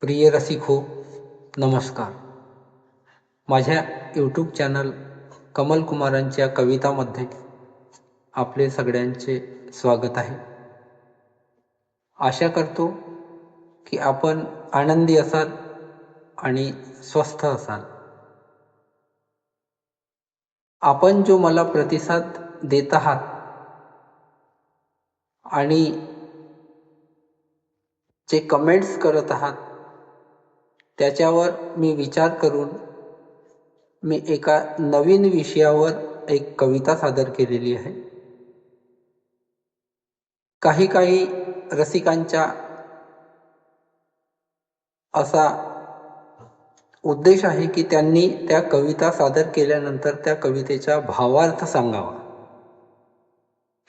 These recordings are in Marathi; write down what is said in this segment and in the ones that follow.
प्रिय रसिक हो, नमस्कार. माझ्या यूट्यूब चॅनल कमल कुमारांच्या कवितामध्ये आपले सगळ्यांचे स्वागत आहे. आशा करतो की आपण आनंदी असाल आणि स्वस्थ असाल. आपण जो मला प्रतिसाद देत आहात आणि जे कमेंट्स करत आहात त्याच्यावर मी विचार करून मी एका नवीन विषयावर एक कविता सादर केलेली आहे. काही रसिकांचा असा उद्देश आहे की त्यांनी त्या कविता सादर केल्यानंतर त्या कवितेचा भावार्थ सांगावा.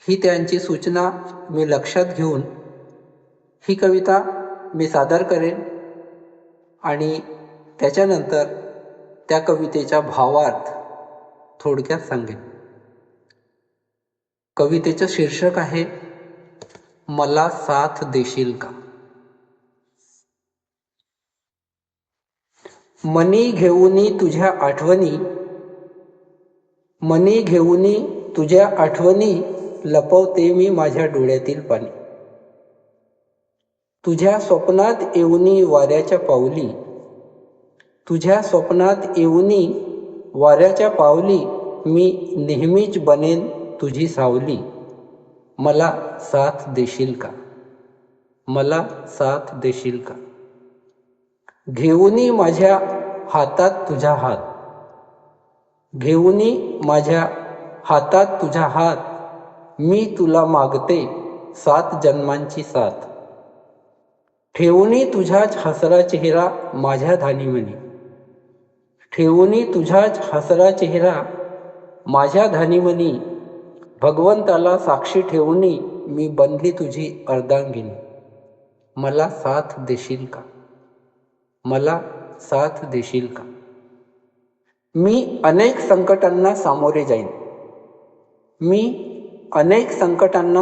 ही त्यांची सूचना मी लक्षात घेऊन ही कविता मी सादर करेन आणि त्याच्यानंतर त्या कवितेचा भावार्थ थोडक्यात सांगेन. कवितेचं शीर्षक आहे मला साथ देशील का. मनी घेऊनी तुझ्या आठवणी लपवते मी माझ्या डोळ्यातील पाणी. तुझ्या स्वप्नात येऊनी वाऱ्याच्या पावली मी नेहमीच बनेन तुझी सावली. मला साथ देशील का. घेऊनी माझ्या हातात तुझा हात मी तुला मागते 7 जन्मांची साथ. ठेवूनी तुझाच हसरा चेहरा माझ्या धानीमनी. भगवंताला साक्षी ठेवूनी मी बनली तुझी अर्धांगिनी. मला साथ देशील का. मी अनेक संकटांना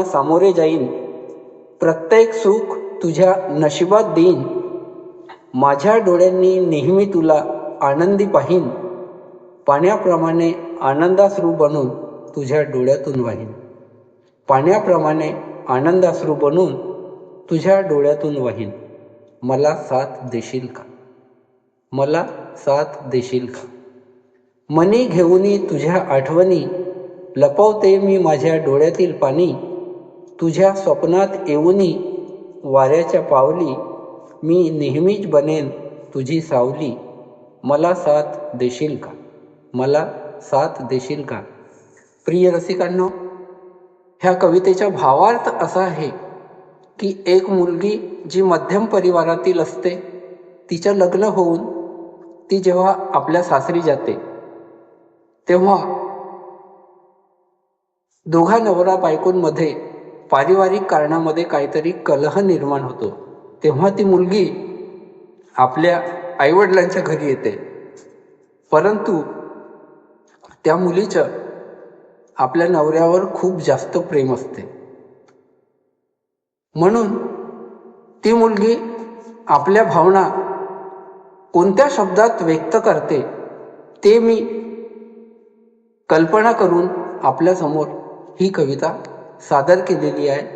सामोरे जाईन. प्रत्येक सुख तुझ्या नशिबात देईन. माझ्या डोळ्यांनी नेहमी तुला आनंदी पाहीन. पाण्याप्रमाणे आनंदाश्रू बनून तुझ्या डोळ्यातून वाहीन. मला साथ देशील का. मनी घेऊनी तुझ्या आठवणी लपवते मी माझ्या डोळ्यातील पाणी. तुझ्या स्वप्नात येऊनी वाऱ्याच्या पावली मी नेहमीच बनेन तुझी सावली. मला साथ देशील का. प्रिय रसिकांनो, ह्या कवितेचा भावार्थ असा आहे की एक मुलगी जी मध्यम परिवारातील असते, तिचं लग्न होऊन ती जेव्हा आपल्या सासरी जाते तेव्हा दोघा नवरा बायकोंमध्ये पारिवारिक कारणामध्ये काहीतरी कलह निर्माण होतो. तेव्हा ती मुलगी आपल्या आईवडिलांच्या घरी येते, परंतु त्या मुलीचं आपल्या नवऱ्यावर खूप जास्त प्रेम असते. म्हणून ती मुलगी आपल्या भावना कोणत्या शब्दात व्यक्त करते ते मी कल्पना करून आपल्यासमोर ही कविता सादर केलेली आहे.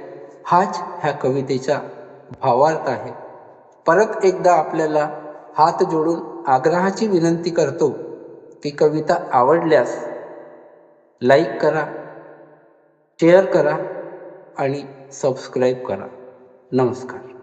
हाच ह्या कवितेचा भावार्थ आहे. परत एकदा आपल्याला हात जोडून आग्रहाची विनंती करतो की कविता आवडल्यास लाईक करा, शेअर करा आणि सबस्क्राईब करा. नमस्कार.